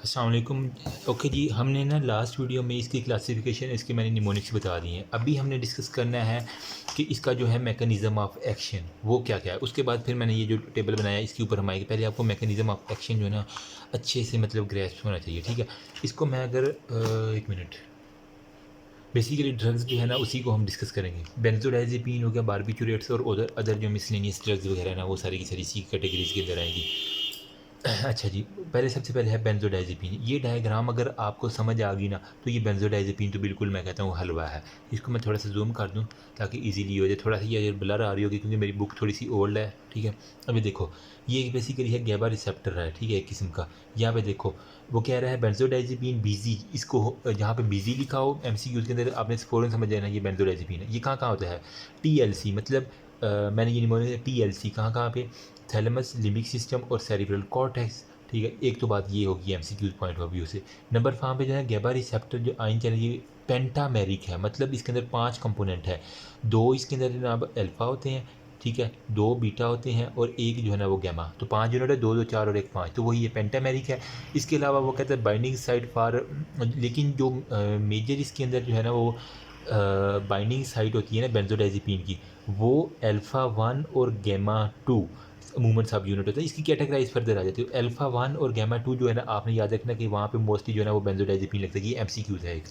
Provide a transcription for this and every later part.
अस्सलाम वालेकुम। ओके जी, हमने ना लास्ट वीडियो में इसकी क्लासिफिकेशन इसके मैंने निमोनिक्स बता दी हैं। अभी हमने डिस्कस करना है कि इसका जो है मैकेनिज़्म ऑफ एक्शन वो क्या-क्या है। उसके बाद फिर मैंने ये जो टेबल बनाया इसके ऊपर हम आएँगे। पहले आपको मैकेनिज़्म ऑफ एक्शन जो है ना अच्छे से मतलब ग्रैस्प होना चाहिए, ठीक है। इसको मैं अगर 1 मिनट, बेसिकली ड्रग्स जो है ना उसी को हम डिस्कस करेंगे। बेंज़ोडाज़ेपीन हो गया, बारबिटूरेट्स और अदर जो मिसलेनियस ड्रग्स वगैरह है ना वो सारी की सारी इसी कैटेगरीज़ के अंदर आएँगी। अच्छा जी, सबसे पहले है बेंज़ोडाज़ेपीन। ये डायग्राम अगर आपको समझ आ गई ना, तो ये बेंज़ोडाज़ेपीन तो बिल्कुल मैं कहता हूँ हलवा है। इसको मैं थोड़ा-सा ज़ूम कर दूँ ताकि ईज़िली हो जाए। थोड़ा-सा ये ब्लर आ रही होगी क्योंकि मेरी बुक थोड़ी-सी ओल्ड है, ठीक है। अभी देखो, ये बेसिकली है गैबा रिसेप्टर है, ठीक है, एक किस्म का। यहाँ पे देखो, वो कह रहा है बेंज़ोडाज़ेपीन बीज़ी, इसको जहाँ पे बीज़ी लिखा हो एमसीक्यूज़ के अंदर आपने फ़ौरन समझ जाना ये बेंज़ोडाज़ेपीन है। ये कहाँ-कहाँ होता है? टीएलसी मतलब मैंने ये निमोनिया टीएलसी कहाँ-कहाँ पे? थैलेमस, लिम्बिक सिस्टम और सेरिब्रल कॉर्टेक्स, ठीक है। एक तो बात ये होगी एमसीक्यू पॉइंट ऑफ व्यू से। नंबर वहाँ पे जो है गैबा रिसेप्टर जो आयन चैनल ये पेंटामेरिक है, मतलब इसके अंदर 5 कंपोनेंट है। 2 इसके अंदर जनाब अल्फ़ा होते हैं, ठीक है, 2 बीटा होते हैं और 1 जो है ना वो गामा। तो 5 यूनिट है, 2, 2, 4 और 1 5, तो वही ये पेंटामेरिक है। इसके अलावा वो कहते हैं बाइंडिंग साइट फॉर, लेकिन जो मेजर इसके अंदर जो है ना वो बाइंडिंग साइट होती है ना बेंज़ोडाज़ेपीन की, वो अल्फ़ा 1 और गामा 2 अमूमन सब यूनिट होता है। इसकी कैटेगराइज़ फर्दर आ जाती है। अल्फ़ा 1 और गामा 2 जो है ना आपने याद रखना कि वहाँ पे मोस्टली जो है ना वो बेंज़ोडाज़ेपीन लगता है। ये एमसीक्यूज़ है एक।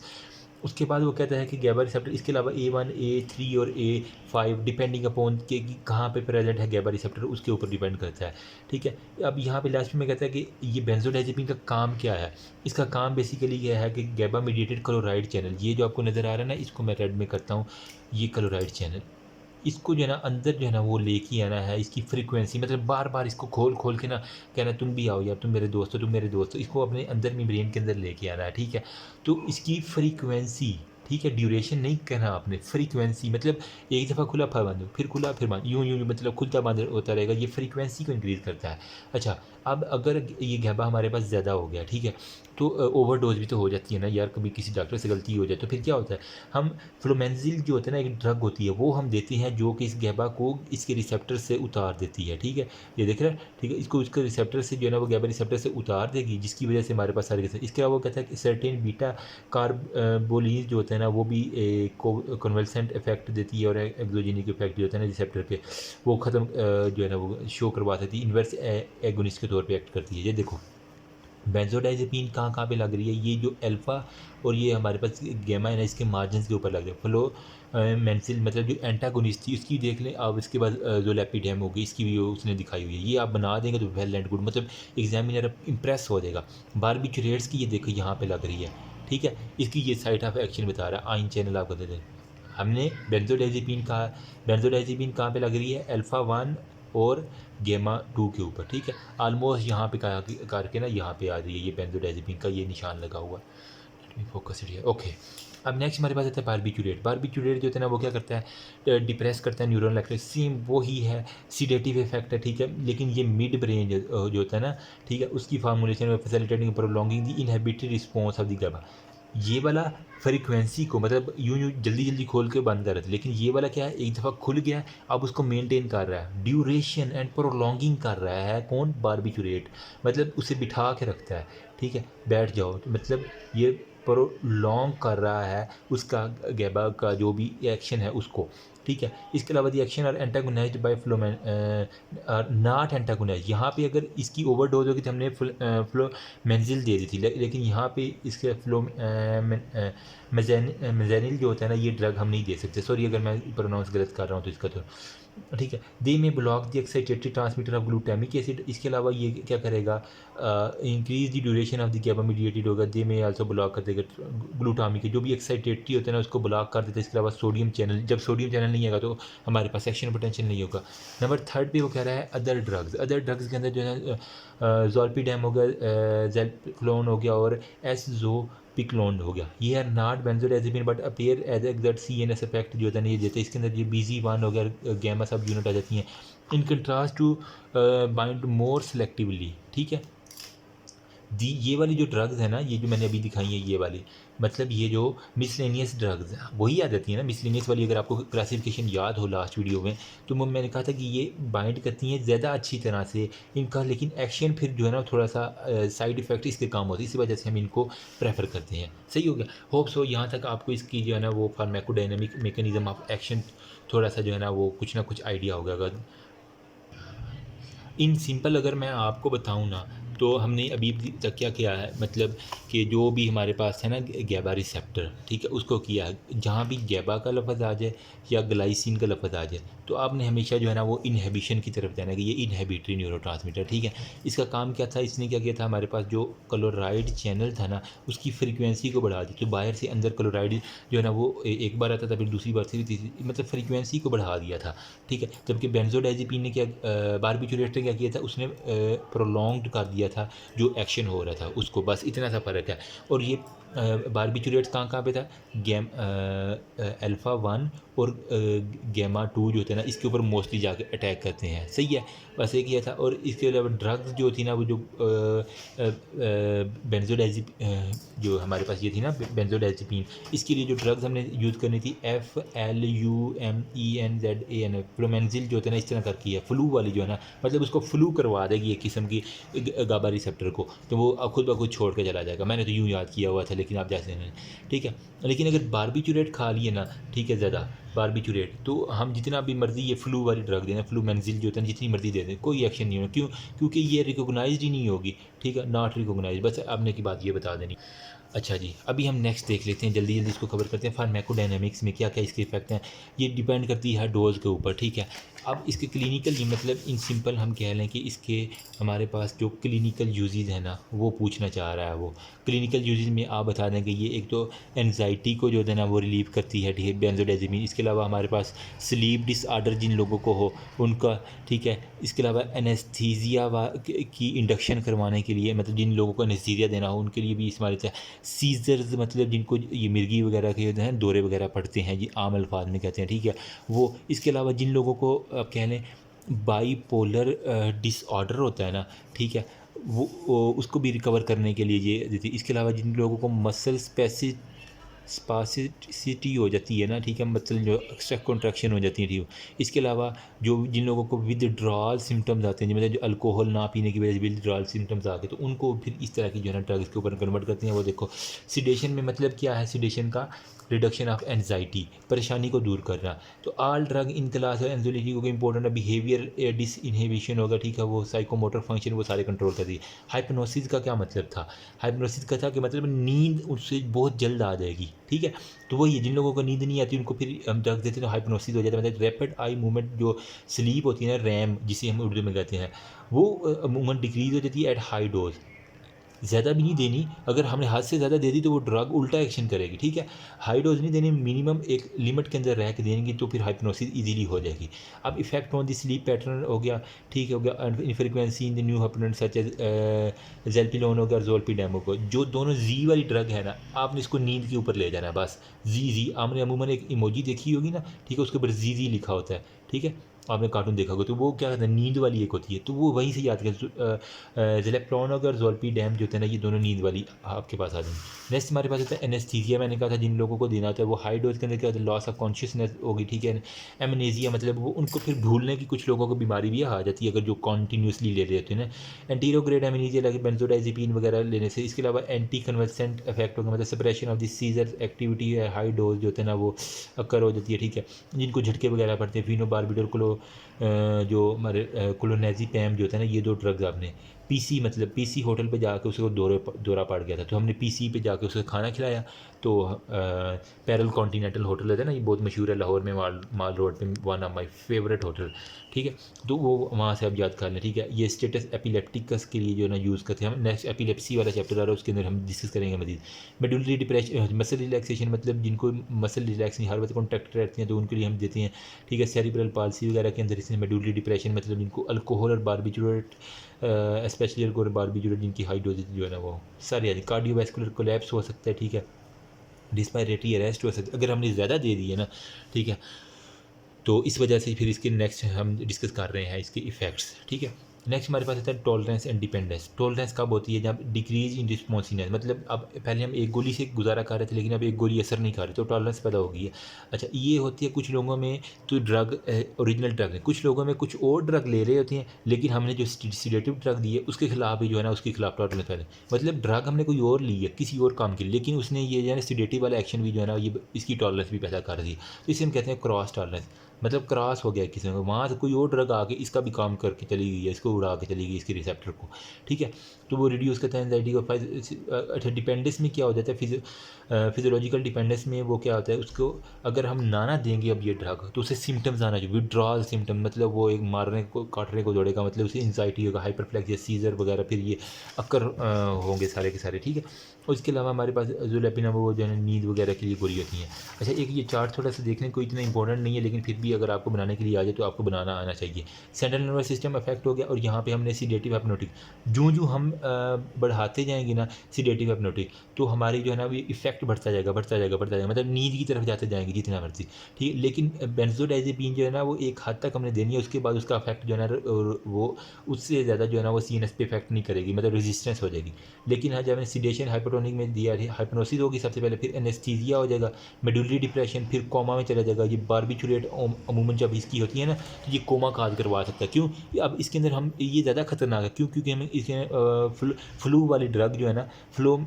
उसके बाद वो कहता है कि गैबा रिसेप्टर इसके अलावा A1, A3 और A5 डिपेंडिंग अपॉन के कि कहाँ पे प्रेज़ेंट है गैबा रिसेप्टर उसके ऊपर डिपेंड करता है, ठीक है। अब यहाँ पे लास्ट में कहता है कि ये बेंज़ोडाज़ेपीन का काम क्या है? इसका काम बेसिकली ये है कि गैबा मीडिएटेड क्लोराइड चैनल, ये जो आपको नज़र आ रहा है ना, इसको मैं रेड में करता हूँ, ये क्लोराइड चैनल, इसको जो है ना अंदर जो है ना वो लेके आना है। इसकी फ्रीक्वेंसी मतलब बार-बार इसको खोल-खोल के ना कहना तुम भी आओ यार, तुम मेरे दोस्त हो, तुम मेरे दोस्त हो। इसको अपने अंदर में ब्रेन के अंदर लेके आना है, ठीक है। तो इसकी फ्रीक्वेंसी, ठीक है, ड्यूरेशन नहीं कहना आपने, फ्रीक्वेंसी मतलब एक दफ़ा खुला फिर बंद, फिर खुला फिर बंद, यूँ-यूँ मतलब खुलता बंद होता रहेगा। ये फ्रीक्वेंसी को इंक्रीज़ करता है। अच्छा, अब अगर ये गैबा हमारे पास ज़्यादा हो गया, ठीक है, तो ओवरडोज़ भी तो हो जाती है ना यार, कभी किसी डॉक्टर से गलती हो जाए तो फिर क्या होता है? हम फ्लोमेंज़िल जो होता है ना एक ड्रग होती है, वो हम देते हैं जो कि इस गैबा को इसके रिसेप्टर से उतार देती है, ठीक है। ये देख रहा है, ठीक है, इसको इसके रिसेप्टर से जो है ना वो गैबा रिसेप्टर से उतार देगी, जिसकी वजह से हमारे पास सारे के इसके अलावा वो कहता है कि सर्टेन बीटा कार्बोलीन्स जो होते हैं ना वो भी को कन्वल्सेंट इफेक्ट देती है और एक्सोजेनिक इफेक्ट जो होता है ना रिसेप्टर पे वो ख़त्म जो है ना वो शो करवा देती है, इन्वर्स एगोनिस्ट के तौर पे एक्ट करती है। ये देखो, बेंज़ोडाज़ेपीन कहाँ-कहाँ पे लग रही है, ये जो अल्फ़ा और ये हमारे पास गामा है ना इसके मार्जिन्स के ऊपर लग रहा है। मेंसिल मतलब जो एंटागोनिस्ट थी उसकी देख लें आप, इसके बाद ज़ोलैपिडेम हो गई, इसकी भी उसने दिखाई हुई है। ये आप बना देंगे तो वेल एंड गुड, मतलब एग्ज़ामिनर इम्प्रेस हो जाएगा। बारबिटूरेट्स की ये देखो यहाँ पे लग रही है, ठीक है। इसकी ये साइट ऑफ एक्शन बता रहा है, आयन चैनल आपको दे दें। हमने बेंज़ोडाज़ेपीन कहाँ पे लग रही है? अल्फ़ा 1 और गामा 2 के ऊपर, ठीक है। ऑलमोस्ट यहाँ पे करके ना यहाँ पे आ रही है ये बेंज़ोडाज़ेपीन का ये निशान लगा हुआ है। Let me focus it here, okay. अब नेक्स्ट हमारे पास आता है बारबिटूरेट जो होता है ना वो क्या करता है? डिप्रेस करता है न्यूरल एक्टिविटी, सेम वही है, सीडेटिव इफेक्ट है, ठीक है। लेकिन ये मिड ब्रेन जो होता है ना, ठीक है, उसकी फार्मूलेशन में facilitating prolonging the inhibitory response of the गैबा। ये वाला फ्रीक्वेंसी को मतलब यूँ जल्दी-जल्दी खोल के बंद कर रहा था, लेकिन ये वाला क्या है, एक दफ़ा खुल गया है, अब उसको मेंटेन कर रहा है, ड्यूरेशन एंड प्रोलॉन्गिंग कर रहा है। कौन? बारबिटूरेट, मतलब उसे बिठा के रखता है, ठीक है, बैठ जाओ, तो मतलब ये प्रोलॉन्ग कर रहा है उसका गैबा का जो भी एक्शन है उसको, ठीक है। इसके अलावा the action are antagonized by not antagonized, यहाँ पे अगर इसकी ओवरडोज होगी तो हमने फ्लोमेंजिल दे दी थी, लेकिन यहाँ पे इसके मेज़ेनिल जो होता है ना ये ड्रग हम नहीं दे सकते। सॉरी अगर मैं प्रोनाउंस गलत कर रहा हूँ तो इसका, तो ठीक है। दे में block the excitatory transmitter of glutamic acid, इसके अलावा ये क्या करेगा? Increase the duration of the गैबा mediated होगा। दे में आल्सो ब्लॉक कर देगा ग्लूटामिक, जो भी एक्साइटेटरी होता है ना उसको ब्लॉक कर देता है। इसके अलावा सोडियम चैनल, जब सोडियम चैनल नहीं आएगा तो हमारे पास एक्शन पोटेंशियल नहीं होगा। नंबर 3 पे वो कह रहा है अदर ड्रग्स के अंदर जो है ज़ोल्पिडेम हो गया, ज़ेल्फ्लोन हो गया और एसज़ोपिक्लोन हो गया। ये are not benzodiazepine but appear as exert CNS effect जो होता है ना ये देते हैं। इसके अंदर ये BZ1 हो गया, गामा सब यूनिट आ जाती हैं। In contrast to bind more selectively, ठीक है। ये वाली जो ड्रग्स है ना, ये जो मैंने अभी दिखाई है ये वाली, मतलब ये जो मिसलेनियस ड्रग्स हैं वही आ जाती है ना मिसलेनियस वाली। अगर आपको क्लासिफिकेशन याद हो लास्ट वीडियो में, तो मैंने कहा था कि ये बाइंड करती हैं ज़्यादा अच्छी तरह से इनका, लेकिन एक्शन फिर जो है ना थोड़ा सा साइड इफ़ेक्ट इसके काम होते हैं, इसी वजह से हम इनको प्रेफर करते हैं। सही हो गया, होप सो यहाँ तक आपको इसकी जो है ना वो फार्माकोडायनामिक मैकेनिज्म ऑफ एक्शन थोड़ा सा जो है ना वो कुछ ना कुछ आइडिया होगा। अगर इन सिंपल अगर मैं आपको बताऊं ना, तो हमने अभी तक क्या किया है, मतलब कि जो भी हमारे पास है ना गैबा रिसेप्टर, ठीक है, उसको किया है। जहाँ भी गैबा का लफ्ज़ आ जाए या ग्लाइसिन का लफ्ज़ आ जाए, तो आपने हमेशा जो है ना वो इनहिबिशन की तरफ जाना है कि ये इनहिबिटरी न्यूरोट्रांसमीटर, ठीक है। इसका काम क्या था, इसने क्या किया था, हमारे पास जो क्लोराइड चैनल था ना उसकी फ्रीक्वेंसी को बढ़ा दी। तो बाहर से अंदर क्लोराइड जो है ना वो एक बार आता था, फिर दूसरी बार से तीसरी, मतलब फ्रीक्वेंसी को बढ़ा दिया था, ठीक है। जबकि बेंजोडाइज़ेपिन ने क्या, बारबिटूरेट ने क्या किया था, उसने प्रोलॉन्ग्ड कर दिया था जो एक्शन हो रहा था उसको, बस इतना सा फ़र्क है। और ये बारबिटूरेट कहाँ कहाँ पे था, अल्फ़ा 1 और गैमा 2 जो थे ना इसके ऊपर मोस्टली जाके अटैक करते हैं, सही है। बस ये किया था। और इसके अलावा ड्रग्स जो थी ना वो जो बेंजोडाइजिप जो हमारे पास ये थी ना बेंजोडाइजिपिन, इसके लिए जो ड्रग्स हमने यूज़ करनी थी FLUMENZAN, फ्लोमेंजिल जो होता है ना इस तरह करके है, फ्लू वाली जो है ना, मतलब उसको फ्लू करवा देगी एक किस्म की गाबा रिसेप्टर को, तो वो खुद ब खुद छोड़ के चला जाएगा। मैंने तो यूँ याद किया हुआ था, लेकिन आप जैसे नहीं, ठीक है। लेकिन अगर बारबिटूरेट खा लिए ना, ठीक है, ज़्यादा बारबिटूरेट, तो हम जितना भी मर्जी ये फ्लू वाली ड्रग दें, फ्लूमेंजिल जो होता है जितनी मर्जी दे दें, कोई एक्शन नहीं होगा। क्यों? क्योंकि ये रिकोगनाइज ही नहीं होगी, ठीक है, नॉट रिकोगनाइज। बस आपने की बात ये बता देनी। अच्छा जी, अभी हम नेक्स्ट देख लेते हैं, जल्दी जल्दी इसको कवर करते हैं। फार्माकोडायनामिक्स में क्या क्या इसके इफेक्ट हैं, ये डिपेंड करती है डोज के ऊपर, ठीक है। अब इसके क्लिनिकल ये मतलब इन सिंपल हम कह लें कि इसके हमारे पास जो क्लिनिकल यूजेस है ना वो पूछना चाह रहा है। वो क्लिनिकल यूजेस में आप बता दें कि ये एक तो एनजाइटी को जो है ना वो रिलीव करती है, ठीक है, बेंजोडाइज़ेपिन। इसके अलावा हमारे पास स्लीप डिसऑर्डर जिन लोगों को हो उनका, ठीक है। इसके अलावा एनेस्थीसिया की इंडक्शन करवाने के लिए, मतलब जिन लोगों को एनेस्थीसिया देना हो उनके लिए भी इस्तेमाल होता है। सीजर्स, मतलब जिनको ये मिर्गी वगैरह के हैं दौरे वगैरह पड़ते हैं, ये आम अल्फाज में कहते हैं, ठीक है, वो। इसके अलावा जिन लोगों को आप कह लें बाईपोलर डिसऑर्डर होता है ना, ठीक है, वो उसको भी रिकवर करने के लिए ये देती है। इसके अलावा जिन लोगों को मसल स्पासिसिटी हो जाती है ना, ठीक है, मसल जो एक्स्ट्रा कॉन्ट्रैक्शन हो जाती है, ठीक है। इसके अलावा जो जिन लोगों को विदड्रॉल सिम्टम्स आते हैं, मतलब जो अल्कोहल ना पीने की वजह से विदड्रॉल सिम्टम्स आते हैं, तो उनको फिर इस तरह की जो है ना ड्रग्स के ऊपर कन्वर्ट करते हैं। वो देखो, सिडेशन में मतलब क्या है, सिडेशन का रिडक्शन ऑफ एनजाइटी, परेशानी को दूर करना। तो ऑल ड्रग इन क्लास है एंजोलिटी को इंपॉर्टेंट है, बिहेवियर डिस इनहिबिशन होगा, ठीक है, वो साइकोमोटर फंक्शन वो सारे कंट्रोल कर दी। हाइप्नोसिस का क्या मतलब था, हाइप्नोसिस का था कि मतलब नींद उससे बहुत जल्द आ जाएगी, ठीक है। तो वही जिन लोगों को नींद नहीं आती उनको फिर हम ड्रग देते हैं तो हाइप्नोसिस हो जाता है, मतलब रैपिड आई मूवमेंट जो स्लीप होती है ना, रैम जिसे हम उर्दू में कहते हैं, वो मूवमेंट डिक्रीज हो जाती है एट हाई डोज। ज़्यादा भी नहीं देनी, अगर हमने हद से ज़्यादा दे दी तो वो ड्रग उल्टा एक्शन करेगी, ठीक है। हाई डोज नहीं देनी, मिनिमम एक लिमिट के अंदर रह के देंगे तो फिर हाइप्नोसिस इजीली हो जाएगी। अब effect on the sleep pattern हो गया, ठीक है, हो गया। Infrequency in the new hypnotic such as zaleplon हो गया, जोल्पिडेम हो गया, जो दोनों जी वाली ड्रग है ना, आपने इसको नींद के ऊपर ले जाना है बस। जी आपने अमूमन एक इमोजी देखी होगी ना, ठीक है, उसके ऊपर जी लिखा होता है, ठीक है, आपने कार्टून देखा होगा, तो वो क्या कहते हैं, नींद वाली एक होती है, तो वो वहीं से याद कर। जेलेप्रोन और जोल्पी डैम जो होते हैं ना, ये दोनों नींद वाली आपके पास आ जाएंगे। नेक्स्ट हमारे पास होता है एनेस्थीसिया, मैंने कहा था जिन लोगों को देना होता है वो हाई डोज के अंदर क्या होता है, लॉस ऑफ कॉन्शियसनेस होगी, ठीक है। एमनेजिया, मतलब वो उनको फिर भूलने की कुछ लोगों को बीमारी भी आ जाती है अगर जो कॉन्टीन्यूसली ले रहे होते हैं ना। एंटीरोग्रेड एमनेजिया लगे बेंजोडाइजिपिन वगैरह लेने से। इसके अलावा एंटी कन्वर्सेंट इफेक्ट होगा, मतलब suppression of the seizure activity है, हाई डोज जो होते हैं ना वो अक्कर हो जाती है, ठीक है। जिनको झटके वगैरह पड़ते हैं, फिनोबार्बिटोल जो हमारे क्लोनाजिपैम जो होता है ना, ये दो ड्रग्स आपने पीसी, मतलब पीसी होटल पे जाके उसको दौरा पड़ गया था, तो हमने पीसी पे जाके उसे खाना खिलाया। तो पैरल कॉन्टीनेंटल होटल है ना, ये बहुत मशहूर है लाहौर में, माल रोड पे, one of my favourite hotel, ठीक है। तो वो वहाँ से आप याद कर लें, ठीक है। ये स्टेटस एपिलेप्टिकस के लिए जो है ना यूज़ करते हैं हम। नेक्स्ट एपिलेप्सी वाला चैप्टर आ रहा है, उसके अंदर हम डिस्कस करेंगे मजीद। मेडुलरी डिप्रेशन, मसल रिलैक्सेशन, मतलब जिनको मसल रिलैक्स नहीं हर वक्त कॉन्टैक्ट रहते हैं तो उनके लिए हम देते हैं, ठीक है। सेरिब्रल पाल्सी वगैरह के अंदर इसमें मेडुलरी डिप्रेशन, मतलब जिनको अल्कोहल और बारबिटूरेट, स्पेशली अल्कोहल और बारबिटूरेट जिनकी हाई डोजेज जो है ना वो सारे, कार्डियोवैस्कुलर कोलैप्स हो सकता है, ठीक है। डिस्पायरेटरी अरेस्ट हो सकती है अगर हमने ज़्यादा दे दी है ना, ठीक है। तो इस वजह से फिर इसके नेक्स्ट हम डिस्कस कर रहे हैं इसके इफ़ेक्ट्स, ठीक है। नेक्स्ट हमारे पास आता है टॉलरेंस एंड डिपेंडेंस। टॉलरेंस कब होती है? जब डिक्रीज इन रिस्पॉन्सिवनेस, मतलब अब पहले हम एक गोली से गुजारा कर रहे थे लेकिन अब एक गोली असर नहीं कर रही, तो टॉलरेंस पैदा हो गई है। अच्छा, ये होती है कुछ लोगों में तो ड्रग ओरिजिनल ड्रग है, कुछ लोगों में कुछ और ड्रग ले रहे होते हैं लेकिन हमने जो सीडेटिव ड्रग दी है उसके खिलाफ भी जो है ना उसके खिलाफ टॉलरेंस पैदा है। मतलब ड्रग हमने कोई और ली है किसी और काम के लिए, लेकिन उसने ये जो है ना सीडेटिव वाला एक्शन भी जो है ना ये इसकी टॉलरेंस भी पैदा कर दी है। तो इसे हम कहते हैं क्रॉस टॉलरेंस, मतलब क्रॉस हो गया किसी में, वहाँ से कोई और ड्रग आके इसका भी काम करके चली गई है, इसको उड़ा के चली गई इसके रिसेप्टर को, ठीक है। तो वो रिड्यूस करता है एंजाइटी को। अच्छा, डिपेंडेंस में क्या हो जाता है? फिजियोलॉजिकल डिपेंडेंस में वो क्या होता है, उसको अगर हम ना देंगे अब ये ड्रग तो उसे सिम्टम्स आना चाहिए, विड्रॉल सिम्टम, मतलब वो एक मारने को काटने को दौड़ेगा, मतलब उसे एंजाइटी होगा, हाइपरप्लेक्सिया, सीजर वगैरह, फिर ये अक्कर होंगे सारे के सारे, ठीक है। और इसके अलावा हमारे पास जोलेपिना वो जो है नींद वगैरह के लिए गोली होती हैं। अच्छा, एक ये चार्ट थोड़ा सा देखने को इतना इंपॉर्टेंट नहीं है लेकिन फिर भी अगर आपको बनाने के लिए आ जाए तो आपको बनाना आना चाहिए। सेंट्रल नर्वस सिस्टम अफेक्ट हो गया और यहाँ पे हमने सीडेटिव हिप्नोटिक, जो हम बढ़ाते जाएंगे ना सीडेटिव हिप्नोटिक, तो हमारी जो है ना वो इफेक्ट बढ़ता जाएगा बढ़ता जाएगा बढ़ता जाएगा, मतलब नींद की तरफ जाते जाएंगे जितना मर्जी, ठीक है। लेकिन बेंजोडाइजेपिन जो है ना वो एक हद तक हमने देनी है, उसके बाद उसका इफेक्ट जो है ना वो उससे ज़्यादा जो है ना वो सीएनएस पे इफेक्ट नहीं करेगी, मतलब रेजिस्टेंस हो जाएगी। लेकिन हाँ, जब हमने सीडेशन हाइपोटोनिक में दिया है, हाइप्नोसिस होगी सबसे पहले, फिर एनेस्थीसिया हो जाएगा, मेडुलरी डिप्रेशन, फिर कोमा में चला जाएगा। ये बारबिचुरेट अमूमन जब इसकी होती है ना तो ये कोमा काज करवा सकता है। क्यों? अब इसके अंदर हम ये ज़्यादा खतरनाक है, क्यों? क्योंकि हमें इसके फ्लू वाली ड्रग जो है ना, फ्लो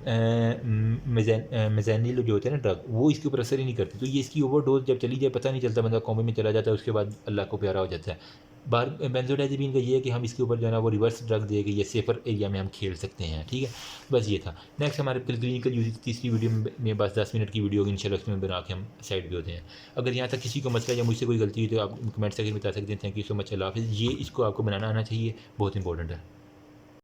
मेजैनिल जो होते हैं ना ड्रग, वो इसके ऊपर असर ही नहीं करती, तो ये इसकी ओवरडोज जब चली जाए पता नहीं चलता, बंदा कोमे में चला जाता है, उसके बाद अल्लाह को प्यारा हो जाता है। बार बेंजोडाइजेपिन का ये है कि हम इसके ऊपर जो है ना वो रिवर्स ड्रग देके ये सेफर एरिया में हम खेल सकते हैं, ठीक है। बस ये था। नेक्स्ट हमारे क्लिनिकल यूज तीसरी वीडियो में बस 10 मिनट की वीडियो होगी इंशाल्लाह, उसमें बना के हम साइड पे होते हैं। अगर यहाँ तक किसी को मसला या मुझसे कोई गलती हुई तो आप कमेंट सेक्शन में बता सकते हैं। थैंक यू सो मच, अल्लाह हाफिज़। ये इसको आपको बनाना आना चाहिए, बहुत इंपॉर्टेंट है।